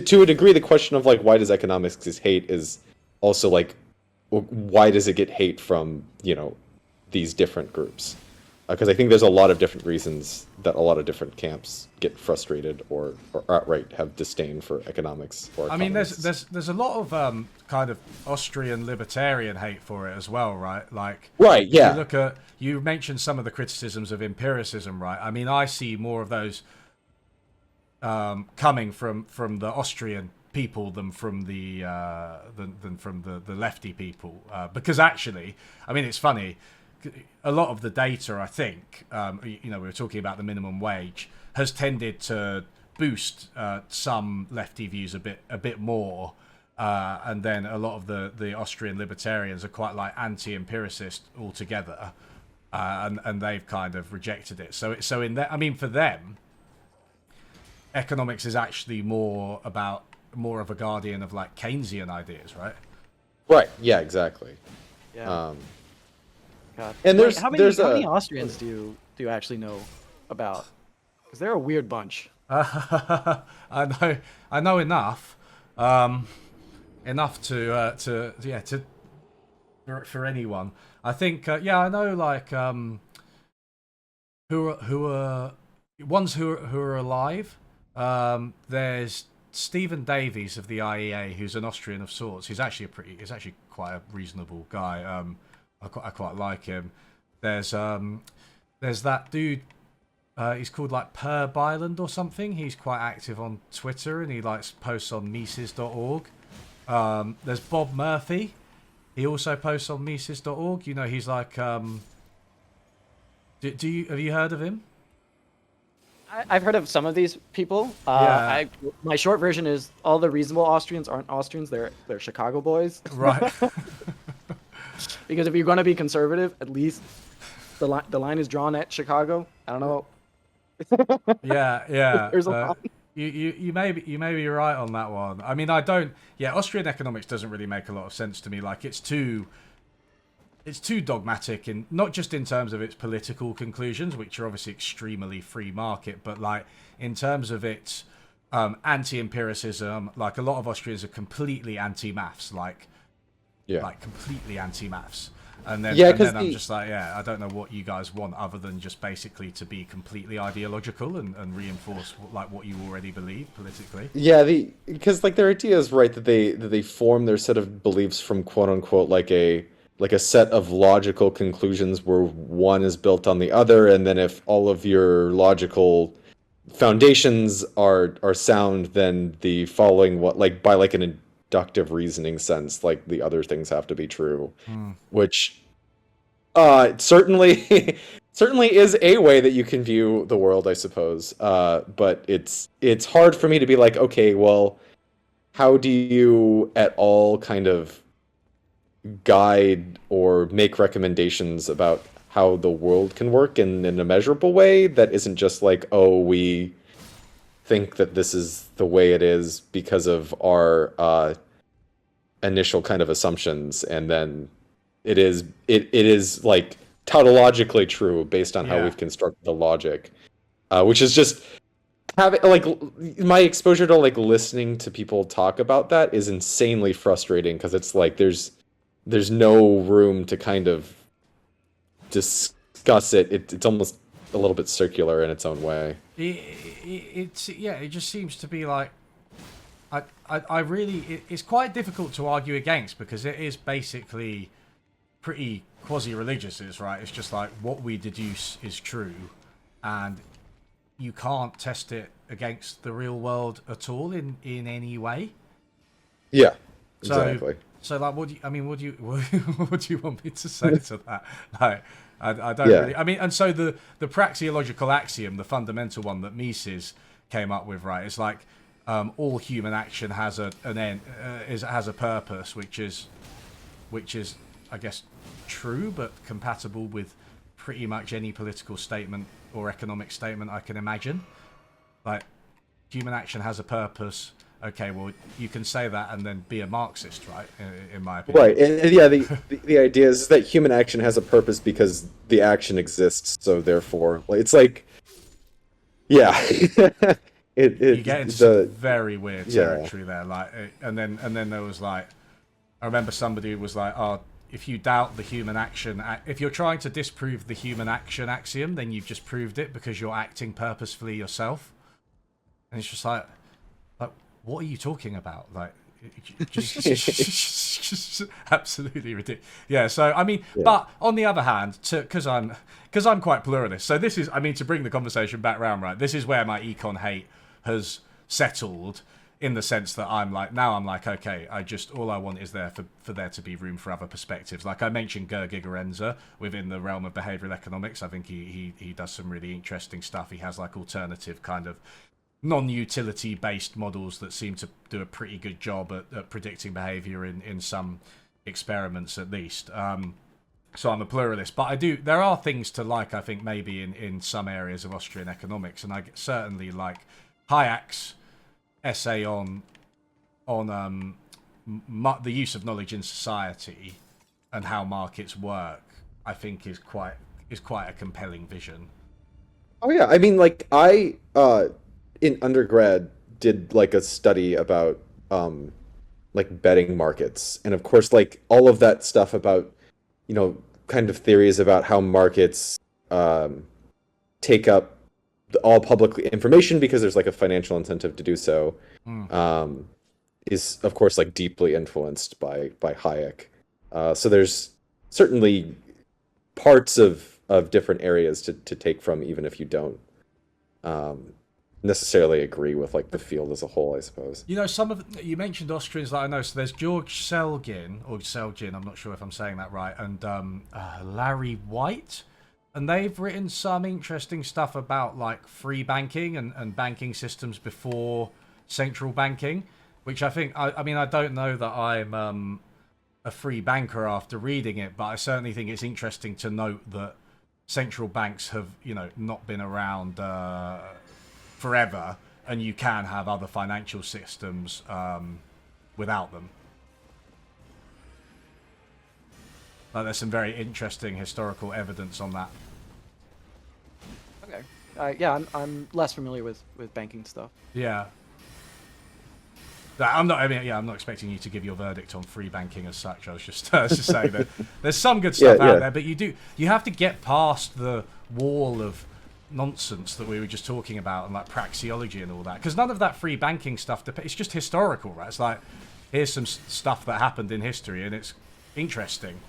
to a degree, the question of like why does economics exist hate is also like why does it get hate from these different groups? Because I think there's a lot of different reasons that a lot of different camps get frustrated or outright have disdain for economics or I mean, economists. there's a lot of kind of Austrian libertarian hate for it as well, right? Like, Right, if you yeah. look at, you mentioned some of the criticisms of empiricism, right? I mean, I see more of those coming from the Austrian people than from the than from the lefty people, because actually, I mean, it's funny. A lot of the data, I think, we were talking about the minimum wage, has tended to boost some lefty views a bit more, and then a lot of the Austrian libertarians are quite like anti-empiricist altogether, and they've kind of rejected it. So in that, I mean, for them, economics is actually more of a guardian of like Keynesian ideas, right? Right, yeah, exactly. Yeah. Um, God. and Like, there's how many Austrians do you actually know about? Because they're a weird bunch. I know enough, enough to for anyone. I think I know like who are ones who are alive. There's Stephen Davies of the IEA, who's an Austrian of sorts. He's actually quite a reasonable guy. I quite like him. There's that dude. He's called like Per Byland or something. He's quite active on Twitter and he likes posts on Mises.org. There's Bob Murphy. He also posts on Mises.org. You know, he's like. Have you heard of him? I've heard of some of these people. Yeah. My short version is all the reasonable Austrians aren't Austrians. They're Chicago boys. Right. Because if you're going to be conservative, at least the line is drawn at Chicago. I don't know. Yeah. There's a line. You may be right on that one. I mean, I don't. Yeah, Austrian economics doesn't really make a lot of sense to me. Like, it's too dogmatic, and not just in terms of its political conclusions, which are obviously extremely free market, but like in terms of its anti-empiricism. Like, a lot of Austrians are completely anti-maths. Like completely anti-maths. And then I'm just like, I don't know what you guys want other than just basically to be completely ideological and reinforce like what you already believe politically. Yeah, because like their idea is right that they form their set of beliefs from quote unquote like a set of logical conclusions where one is built on the other, and then if all of your logical foundations are sound, then the following what like by like an inductive reasoning sense, like the other things have to be true, which certainly certainly is a way that you can view the world, I suppose. But it's hard for me to be like, okay, well, how do you at all kind of guide or make recommendations about how the world can work in a measurable way that isn't just like, oh, we think that this is the way it is because of our initial kind of assumptions, and then it is like tautologically true based on how we've constructed the logic, which is just having like my exposure to like listening to people talk about that is insanely frustrating because it's like there's no room to kind of discuss it. It's almost a little bit circular in its own way. It just seems to be like I really it's quite difficult to argue against because it is basically pretty quasi-religious, right? It's just like what we deduce is true, and you can't test it against the real world at all in any way. Yeah, exactly. So like, what do you what do you want me to say to that? Like, I don't really. I mean, and so the praxeological axiom, the fundamental one that Mises came up with, right? It's like all human action has an end, has a purpose, which is, I guess, true but compatible with pretty much any political statement or economic statement I can imagine. Like, human action has a purpose. Okay, well, you can say that and then be a Marxist, right? In my opinion. Right, and yeah, the idea is that human action has a purpose because the action exists. So therefore, it's like, yeah, You get into very weird territory there. Like, and then there was like, I remember somebody was like, "Oh, if you doubt the human action, if you're trying to disprove the human action axiom, then you've just proved it because you're acting purposefully yourself." And it's just like, what are you talking about? Like, just absolutely ridiculous. Yeah. So I mean, but on the other hand, because I'm quite pluralist. So this is, I mean, to bring the conversation back round, right? This is where my econ hate has settled, in the sense that I'm like, okay, all I want is for there to be room for other perspectives. Like I mentioned Georg Gigerenzer within the realm of behavioral economics. I think he does some really interesting stuff. He has like alternative kind of non-utility based models that seem to do a pretty good job at predicting behavior in some experiments at least. So I'm a pluralist, but there are things to like, I think, maybe in some areas of Austrian economics, and I certainly like Hayek's essay on the use of knowledge in society and how markets work. I think is quite a compelling vision. Oh yeah, I mean, like I in undergrad did like a study about like betting markets, and of course like all of that stuff about, you know, kind of theories about how markets take up all public information because there's like a financial incentive to do so, is of course like deeply influenced by Hayek. So there's certainly parts of different areas to take from, even if you don't necessarily agree with like the field as a whole, I suppose. You know, you mentioned Austrians that I know. So there's George Selgin, I'm not sure if I'm saying that right, and Larry White, and they've written some interesting stuff about like free banking and banking systems before central banking, which I think, I mean, I don't know that I'm a free banker after reading it, but I certainly think it's interesting to note that central banks have, you know, not been around forever, and you can have other financial systems without them. Like, there's some very interesting historical evidence on that. Okay. Yeah, I'm less familiar with banking stuff. Yeah. I'm not expecting you to give your verdict on free banking as such. I was just saying that there's some good stuff out there, but you have to get past the wall of nonsense that we were just talking about, and like praxeology and all that, because none of that free banking stuff, it's just historical, right? It's like, here's some stuff that happened in history and it's interesting,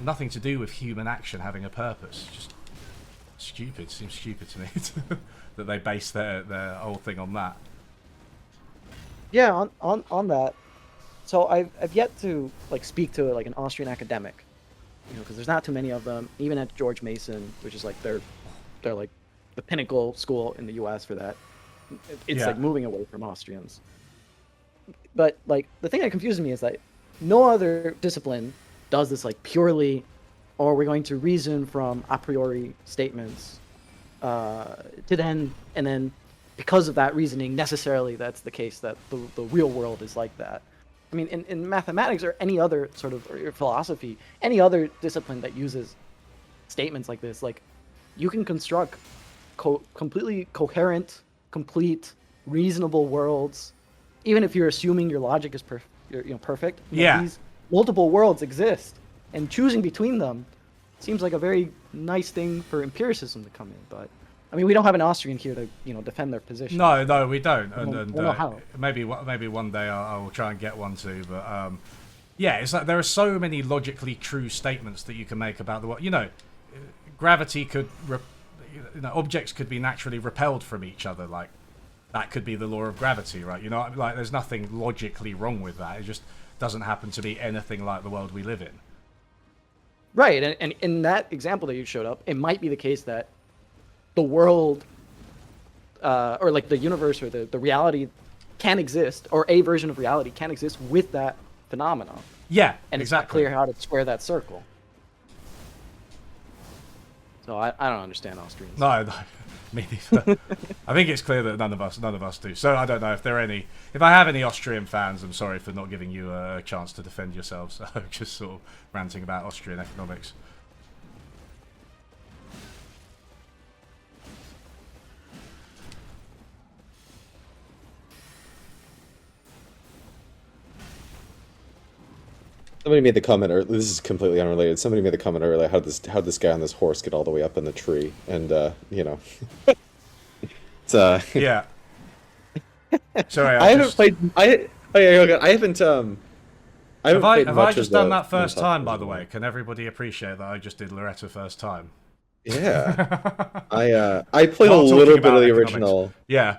nothing to do with human action having a purpose. Just stupid. Seems stupid to me that they base their whole thing on that. Yeah, on that. So I've yet to like speak to like an Austrian academic, you know, because there's not too many of them. Even at George Mason, which is like they're like the pinnacle school in the U.S. for that. It's like moving away from Austrians. But like the thing that confuses me is that no other discipline does this like purely, or we're going to reason from a priori statements to then, and then because of that reasoning, necessarily that's the case that the real world is like that. I mean, in mathematics or any other sort of, or philosophy, any other discipline that uses statements like this, like you can construct completely coherent, complete, reasonable worlds, even if you're assuming your logic is perfect. Yeah. These multiple worlds exist, and choosing between them seems like a very nice thing for empiricism to come in. But I mean, we don't have an Austrian here to defend their position. No, we don't. I don't know how. Maybe one day I will try and get one too. But yeah, it's like there are so many logically true statements that you can make about the world. You know, gravity could. Objects could be naturally repelled from each other, like that could be the law of gravity, right? You know, like there's nothing logically wrong with that. It just doesn't happen to be anything like the world we live in. Right, and in that example that you showed up, it might be the case that the world, or like the universe or the reality can exist, or a version of reality can exist with that phenomenon. Yeah, and exactly. It's not clear how to square that circle. So I don't understand Austrians. No, me neither. I think it's clear that none of us do. So I don't know if I have any Austrian fans, I'm sorry for not giving you a chance to defend yourselves. Just sort of ranting about Austrian economics. Somebody made the comment, or this is completely unrelated. Somebody made the comment earlier. How this guy on this horse get all the way up in the tree? And you know, it's Yeah. Sorry, I haven't played. Oh yeah, okay. I haven't. I haven't played have much I just of done the that first time, by the Minotaur. way? Can everybody appreciate that I just did Loretta first time? Yeah, I played a Not talking little bit about of the economics. original. Yeah.